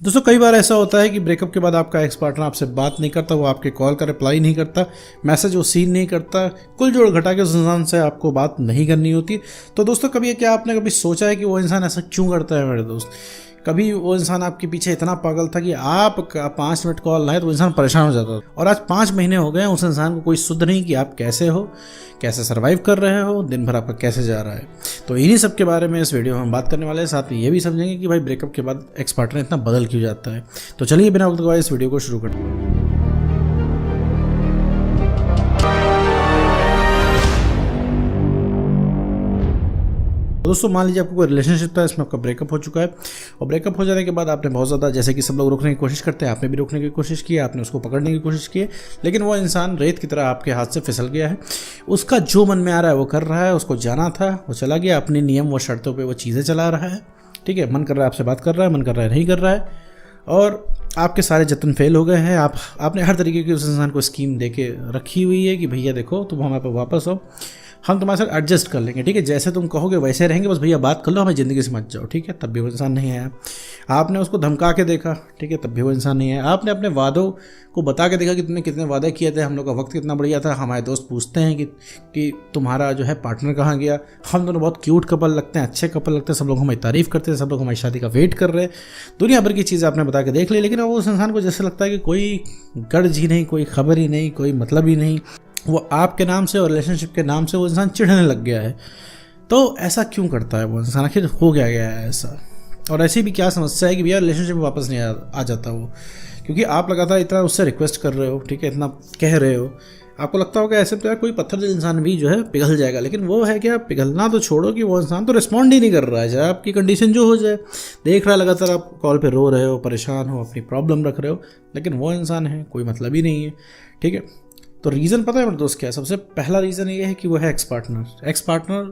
दोस्तों कई बार ऐसा होता है कि ब्रेकअप के बाद आपका एक्स पार्टनर आपसे बात नहीं करता, वो आपके कॉल का रिप्लाई नहीं करता, मैसेज वो सीन नहीं करता, कुल जोड़ घटा के उस इंसान से आपको बात नहीं करनी होती। तो दोस्तों कभी क्या आपने कभी सोचा है कि वो इंसान ऐसा क्यों करता है? मेरे दोस्त, कभी वो इंसान आपके पीछे इतना पागल था कि आप 5 मिनट कॉल लाए तो वो इंसान परेशान हो जाता था। और आज 5 महीने हो गए उस इंसान को कोई सुध नहीं कि आप कैसे हो, कैसे सर्वाइव कर रहे हो, दिन भर आपका कैसे जा रहा है। तो इन्हीं सब के बारे में इस वीडियो में हम बात करने वाले हैं। साथ में ये भी समझेंगे कि भाई ब्रेकअप के बाद एक्स पार्टनर इतना बदल क्यों जाता है। तो चलिए बिना वक्त गवाए इस वीडियो को शुरू करते हैं। दोस्तों मान लीजिए आपको कोई रिलेशनशिप था, इसमें आपका ब्रेकअप हो चुका है और ब्रेकअप हो जाने के बाद आपने बहुत ज़्यादा, जैसे कि सब लोग रोकने की कोशिश करते हैं, आपने भी रोकने की कोशिश की, आपने उसको पकड़ने की कोशिश की, लेकिन वो इंसान रेत की तरह आपके हाथ से फिसल गया है। उसका जो मन में आ रहा है वो कर रहा है, उसको जाना था वो चला गया, अपने नियम व शर्तों पर वो चीज़ें चला रहा है। ठीक है, मन कर रहा है आपसे बात कर रहा है, मन कर रहा है नहीं कर रहा है, और आपके सारे जतन फेल हो गए हैं। आपने हर तरीके की उस इंसान को स्कीम दे के रखी हुई है कि भैया देखो तुम हमारे पास वापस आओ, हम तुम्हारे साथ एडजस्ट कर लेंगे, ठीक है, जैसे तुम कहोगे वैसे रहेंगे, बस भैया बात कर लो, हमें ज़िंदगी से मत जाओ। ठीक है, तब भी वो इंसान नहीं आया। आपने उसको धमका के देखा, ठीक है, तब भी वो इंसान नहीं आया। आपने अपने वादों को बता के देखा कि तुमने कितने वादे किए थे, हम लोग का वक्त कितना बढ़िया था। हमारे दोस्त पूछते हैं कि तुम्हारा जो है पार्टनर कहाँ गया, हम दोनों बहुत क्यूट कपल लगते हैं, अच्छे कपल लगते हैं, सब लोग हमारी तारीफ़ करते हैं, सब लोग हमारी शादी का वेट कर रहे हैं। दुनिया भर की चीज़ें आपने बता के देख ली, लेकिन वो उस इंसान को जैसे लगता है कि कोई गर्ज ही नहीं, कोई खबर ही नहीं, कोई मतलब ही नहीं। वो आपके नाम से और रिलेशनशिप के नाम से वो इंसान चिढ़ने लग गया है। तो ऐसा क्यों करता है वो इंसान? आखिर हो गया है ऐसा? और ऐसी भी क्या समस्या है कि भैया रिलेशनशिप में वापस नहीं आ जाता वो? क्योंकि आप लगातार इतना उससे रिक्वेस्ट कर रहे हो, ठीक है, इतना कह रहे हो, आपको लगता होगा ऐसे तो यार कोई पत्थर दिल इंसान भी जो है पिघल जाएगा, लेकिन वो है क्या, पिघलना तो छोड़ो कि वो इंसान तो रिस्पॉन्ड ही नहीं कर रहा है। चाहे आपकी कंडीशन जो हो जाए, देख रहा है लगातार आप कॉल पे रो रहे हो, परेशान हो, अपनी प्रॉब्लम रख रहे हो, लेकिन वो इंसान है कोई मतलब ही नहीं है। ठीक है, तो रीज़न पता है मेरे दोस्त क्या है? सबसे पहला रीज़न ये है कि वो है एक्स पार्टनर। एक्स पार्टनर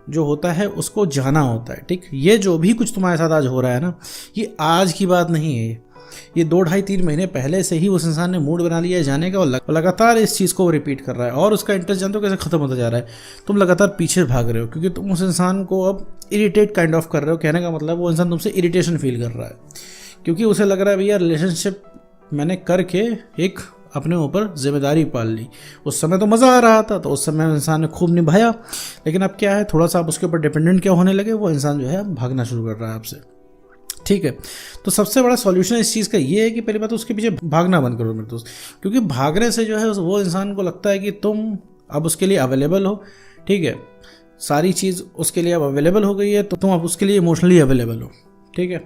जो होता है उसको जाना होता है। ठीक, ये जो भी कुछ तुम्हारे साथ आज हो रहा है ना, ये आज की बात नहीं है, ये 2 ढाई 3 महीने पहले से ही उस इंसान ने मूड बना लिया है जाने का और लगातार इस चीज़ को रिपीट कर रहा है। और उसका इंटरेस्ट जानते हो कैसे ख़त्म होता जा रहा है? तुम लगातार पीछे भाग रहे हो क्योंकि तुम उस इंसान को अब इरिटेट काइंड ऑफ कर रहे हो। कहने का मतलब वो इंसान तुमसे इरिटेशन फील कर रहा है क्योंकि उसे लग रहा है भैया रिलेशनशिप मैंने करके एक अपने ऊपर जिम्मेदारी पाल ली। उस समय तो मज़ा आ रहा था, तो उस समय इंसान ने खूब निभाया, लेकिन अब क्या है, थोड़ा सा आप उसके ऊपर डिपेंडेंट क्या होने लगे, वो इंसान जो है भागना शुरू कर रहा है आपसे। ठीक है, तो सबसे बड़ा सॉल्यूशन इस चीज़ का ये है कि पहली बात उसके पीछे भागना बंद करो मेरे दोस्त, क्योंकि भागने से जो है वो इंसान को लगता है कि तुम अब उसके लिए अवेलेबल हो। ठीक है, सारी चीज़ उसके लिए अब अवेलेबल हो गई है, तो तुम अब उसके लिए इमोशनली अवेलेबल हो। ठीक है,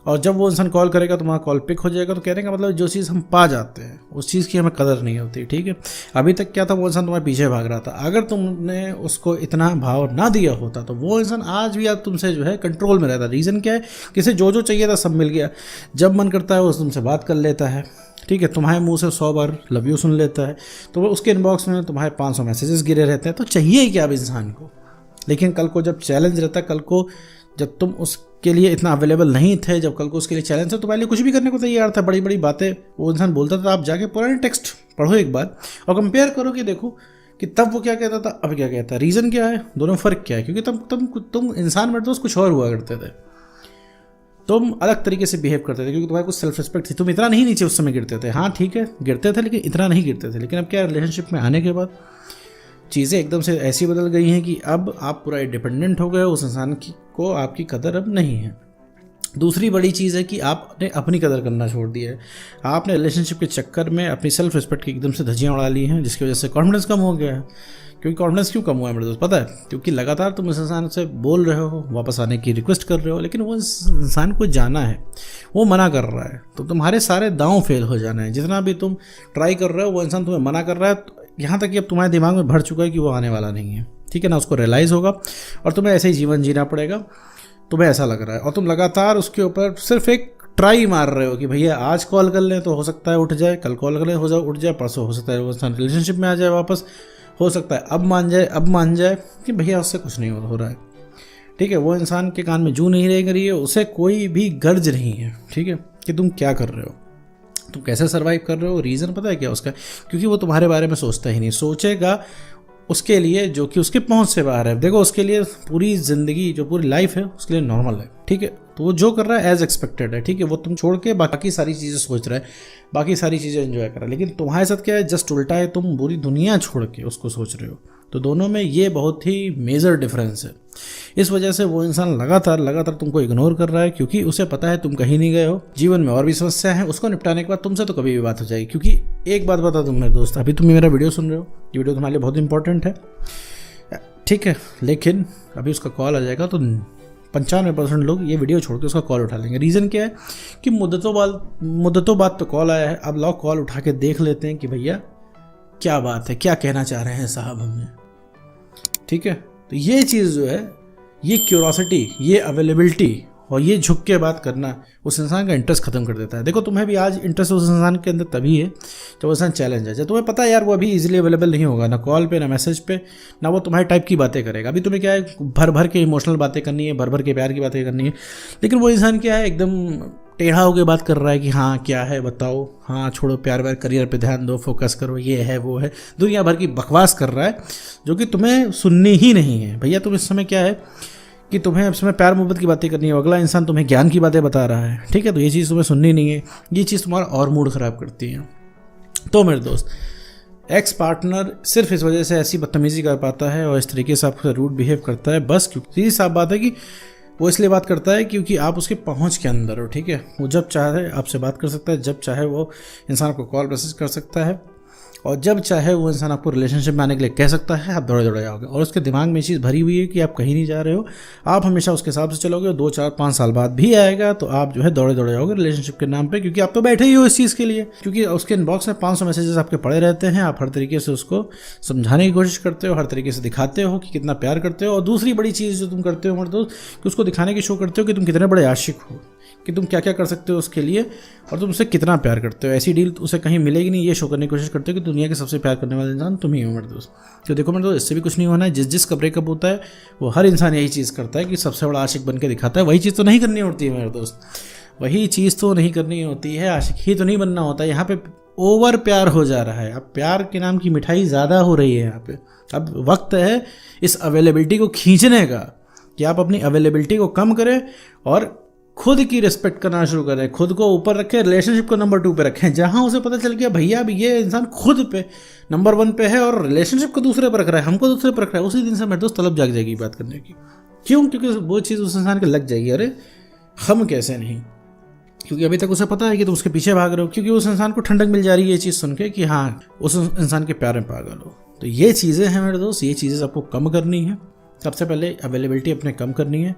और जब वो इंसान कॉल करेगा तुम्हारा कॉल पिक हो जाएगा, तो कहने का मतलब जो चीज़ हम पा जाते हैं उस चीज़ की हमें कदर नहीं होती। ठीक है, अभी तक क्या था, वो इंसान तुम्हारे पीछे भाग रहा था। अगर तुमने उसको इतना भाव ना दिया होता तो वो इंसान आज भी आप तुमसे जो है कंट्रोल में रहता। रीज़न क्या है, किसे जो जो चाहिए था सब मिल गया, जब मन करता है वो तुमसे बात कर लेता है। ठीक है, तुम्हारे मुंह से 100 बार लव यू सुन लेता है, तो वो उसके इनबॉक्स में तुम्हारे 500 मैसेजेस गिरे रहते हैं। तो चाहिए ही क्या अब इंसान को? लेकिन कल को जब चैलेंज रहता है, कल को जब तुम उसके लिए इतना अवेलेबल नहीं थे, जब कल को उसके लिए चैलेंज था, तो पहले कुछ भी करने को तैयार था, बड़ी बड़ी बातें वो इंसान बोलता था। आप जाके पुराने टेक्स्ट पढ़ो एक बार और कंपेयर करो कि देखो कि तब वो क्या कहता था, अब क्या कहता है, रीज़न क्या है, दोनों फ़र्क क्या है। क्योंकि तुम इंसान में दोस्त कुछ और हुआ करते थे, तुम अलग तरीके से बिहेव करते थे क्योंकि तुम्हारे कुछ सेल्फ रिस्पेक्ट थी। तुम इतना नहीं नीचे उस समय गिरते थे, हाँ ठीक है गिरते थे, लेकिन इतना नहीं गिरते थे। लेकिन अब क्या, रिलेशनशिप में आने के बाद चीज़ें एकदम से ऐसी बदल गई हैं कि अब आप पूरा डिपेंडेंट हो गए, उस इंसान को आपकी कदर अब नहीं है। दूसरी बड़ी चीज़ है कि आपने अपनी कदर करना छोड़ दिया है। आपने रिलेशनशिप के चक्कर में अपनी सेल्फ रिस्पेक्ट की एकदम से धज्जियाँ उड़ा ली हैं, जिसकी वजह से कॉन्फिडेंस कम हो गया है। क्योंकि कॉन्फिडेंस क्यों कम हुआ है मेरे दोस्त पता है? क्योंकि लगातार तुम इस इंसान से बोल रहे हो, वापस आने की रिक्वेस्ट कर रहे हो, लेकिन वो इस इंसान को जाना है, वो मना कर रहा है, तो तुम्हारे सारे दांव फेल हो जाना है। जितना भी तुम ट्राई कर रहे हो वो इंसान तुम्हें मना कर रहा है, यहाँ तक कि अब तुम्हारे दिमाग में भर चुका है कि वो आने वाला नहीं है। ठीक है ना, उसको रियलाइज़ होगा और तुम्हें ऐसे ही जीवन जीना पड़ेगा, तुम्हें ऐसा लग रहा है। और तुम लगातार उसके ऊपर सिर्फ एक ट्राई मार रहे हो कि भैया आज कॉल कर लें तो हो सकता है उठ जाए, कल कॉल कर लें हो जाए उठ जाए, परसों हो सकता है वो इंसान रिलेशनशिप में आ जाए वापस, हो सकता है अब मान जाए कि भैया उससे कुछ नहीं हो रहा है। ठीक है, वो इंसान के कान में जू नहीं रह रही है, उसे कोई भी गर्ज नहीं है। ठीक है, कि तुम क्या कर रहे हो, तुम कैसे सर्वाइव कर रहे हो। रीज़न पता है क्या उसका? क्योंकि वो तुम्हारे बारे में सोचता ही नहीं। सोचेगा उसके लिए जो कि उसके पहुंच से बाहर है। देखो उसके लिए पूरी ज़िंदगी जो पूरी लाइफ है उसके लिए नॉर्मल है, ठीक है। तो वो जो कर रहा है एज एक्सपेक्टेड है, ठीक है। वो तुम छोड़ के बाकी सारी चीज़ें सोच रहा है, बाकी सारी चीज़ें एंजॉय कर रहा है। लेकिन तुम्हारे साथ क्या है, जस्ट उल्टा है, तुम पूरी दुनिया छोड़ के उसको सोच रहे हो। तो दोनों में ये बहुत ही मेजर डिफरेंस है। इस वजह से वो इंसान लगातार तुमको इग्नोर कर रहा है, क्योंकि उसे पता है तुम कहीं नहीं गए हो, जीवन में और भी समस्या है, उसको निपटाने के बाद तुमसे तो कभी भी बात हो जाएगी। क्योंकि एक बात बता दूं मेरे दोस्त, अभी तुम मेरा वीडियो सुन रहे हो, ये वीडियो तुम्हारे लिए बहुत इंपॉर्टेंट है, ठीक है। लेकिन अभी उसका कॉल आ जाएगा तो 95% लोग ये वीडियो छोड़ के उसका कॉल उठा लेंगे। रीज़न क्या है कि मुद्दतों बाद तो कॉल आया है, अब लाओ कॉल उठा के देख लेते हैं कि भैया क्या बात है, क्या कहना चाह रहे हैं साहब हमें, ठीक है। तो ये चीज़ जो है, ये क्यूरोसिटी, ये अवेलेबिलिटी और ये झुक के बात करना उस इंसान का इंटरेस्ट खत्म कर देता है। देखो तुम्हें भी आज इंटरेस्ट उस इंसान के अंदर तभी है जब वो इंसान चैलेंज है, जब तुम्हें पता है यार वो अभी इजीली अवेलेबल नहीं होगा, ना कॉल पे ना मैसेज पे, ना वो तुम्हारे टाइप की बातें करेगा। अभी तुम्हें क्या है, भर भर के इमोशनल बातें करनी है, भर भर के प्यार की बातें करनी है। लेकिन वो इंसान क्या है, एकदम टेढ़ा होकर बात कर रहा है कि हाँ क्या है बताओ, हाँ छोड़ो प्यार व्यार, करियर पे ध्यान दो, फोकस करो, ये है वो है, दुनिया भर की बकवास कर रहा है जो कि तुम्हें सुननी ही नहीं है। भैया तुम इस समय क्या है कि तुम्हें इस समय प्यार मोहब्बत की बातें करनी है, अगला इंसान तुम्हें ज्ञान की बातें बता रहा है, ठीक है। तो ये चीज़ तुम्हें सुननी नहीं है, ये चीज़ तुम्हारा और मूड ख़राब करती है। तो मेरे दोस्त, एक्स पार्टनर सिर्फ इस वजह से ऐसी बदतमीजी कर पाता है और इस तरीके से आपसे रूड बिहेव करता है, बस क्योंकि सीधी साफ बात है कि वो इसलिए बात करता है क्योंकि आप उसके पहुंच के अंदर हो, ठीक है। वो जब चाहे आपसे बात कर सकता है, जब चाहे वो इंसान को कॉल मैसेज कर सकता है, और जब चाहे वो इंसान आपको रिलेशनशिप में आने के लिए कह सकता है, आप दौड़े दौड़े जाओगे। और उसके दिमाग में ये चीज़ भरी हुई है कि आप कहीं नहीं जा रहे हो, आप हमेशा उसके हिसाब से चलोगे। 2 4 5 साल बाद भी आएगा तो आप जो है दौड़े दौड़े जाओगे रिलेशनशिप के नाम पे, क्योंकि आप तो बैठे ही हो इस चीज़ के लिए। क्योंकि उसके इनबॉक्स में 500 मैसेजेस आपके पड़े रहते हैं, आप हर तरीके से उसको समझाने की कोशिश करते हो, हर तरीके से दिखाते हो कि कितना प्यार करते हो। और दूसरी बड़ी चीज़ जो तुम करते हो मेरे दोस्त, कि उसको दिखाने की शो करते हो कि तुम कितने बड़े आशिक हो, कि तुम क्या क्या कर सकते हो उसके लिए और तुम उससे कितना प्यार करते हो। ऐसी डील उसे कहीं मिलेगी नहीं, ये शो करने की कोशिश करते हो कि दुनिया के सबसे प्यार करने वाला इंसान तुम ही हो मेरे दोस्त। तो देखो मेरे दोस्त, इससे भी कुछ नहीं होना है। जिस का ब्रेकअप होता है वो हर इंसान यही चीज़ करता है कि सबसे बड़ा आशिक बन के दिखाता है। वही चीज़ तो नहीं करनी होती है मेरे दोस्त, वही चीज़ तो नहीं करनी होती है, आशिक ही तो नहीं बनना होता है। यहाँ पे ओवर प्यार हो जा रहा है, अब प्यार के नाम की मिठाई ज़्यादा हो रही है यहाँ पे। अब वक्त है इस अवेलेबिलिटी को खींचने का, कि आप अपनी अवेलेबिलिटी को कम करें और खुद की रिस्पेक्ट करना शुरू करें, खुद को ऊपर रखें, रिलेशनशिप को नंबर 2 पे रखें। जहां उसे पता चल गया भैया अब ये इंसान खुद पे नंबर 1 पे है और रिलेशनशिप को दूसरे पर रख रहा है, हमको दूसरे पर रख रहा है, उसी दिन से मेरे दोस्त तलब जाग जाएगी बात करने की। क्यों? क्योंकि वो चीज़ उस इंसान के लग जाएगी, अरे हम कैसे नहीं, क्योंकि अभी तक उसे पता है कि तुम उसके पीछे भाग रहे हो, क्योंकि उस इंसान को ठंडक मिल जा रही है ये चीज़ सुन के कि हाँ उस इंसान के प्यार में पागल हो। तो ये चीज़ें हैं मेरे दोस्त, ये चीज़ें आपको कम करनी है। सबसे पहले अवेलेबिलिटी अपने कम करनी है,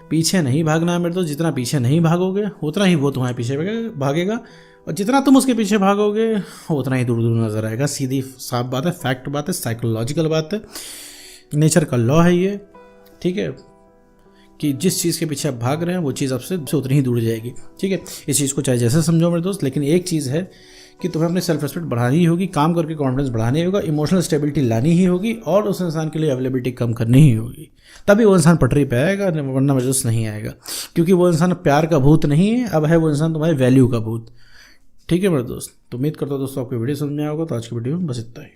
पीछे नहीं भागना है मेरे दोस्त। जितना पीछे नहीं भागोगे उतना ही वो तुम्हारे पीछे भागेगा, और जितना तुम उसके पीछे भागोगे उतना ही दूर दूर नजर आएगा। सीधी साफ बात है, फैक्ट बात है, साइकोलॉजिकल बात है, नेचर का लॉ है ये, ठीक है। कि जिस चीज़ के पीछे आप भाग रहे हैं वो चीज़ आपसे उतनी ही दूर जाएगी, ठीक है। इस चीज़ को चाहे जैसे समझो मेरे दोस्त, लेकिन एक चीज़ है कि तुम्हें अपनी सेल्फ रिस्पेक्ट बढ़ानी ही होगी, काम करके कॉन्फिडेंस बढ़ानी होगा, इमोशनल स्टेबिलिटी लानी ही होगी और उस इंसान के लिए अवेलेबिलिटी कम करनी ही होगी। तभी वो इंसान पटरी पे आएगा, वरना मजबूत नहीं आएगा। क्योंकि वो इंसान प्यार का भूत नहीं है, अब है वो इंसान तुम्हारे वैल्यू का भूत, ठीक है मेरे दोस्त। तो उम्मीद करता हूँ दोस्तों आपको वीडियो समझ में आएगा। तो आज की वीडियो में बस इतना ही।